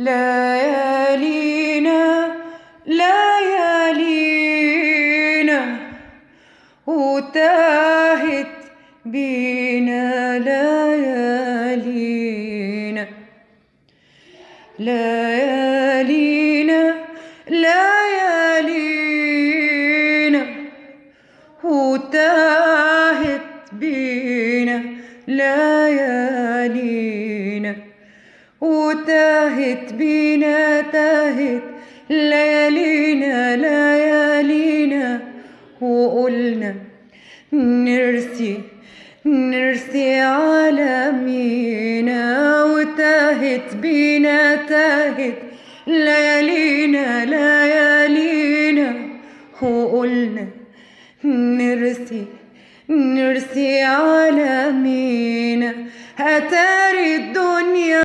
ليالينا ليالينا وتاهت بينا ليالينا ليالينا ليالينا وتاهت بينا ليالينا وتاهت بينا تاهت ليالينا ليالينا وقلنا نرسي عالمينا وتاهت بينا تاهت ليالينا ليالينا وقلنا نرسي عالمينا. أتاري الدنيا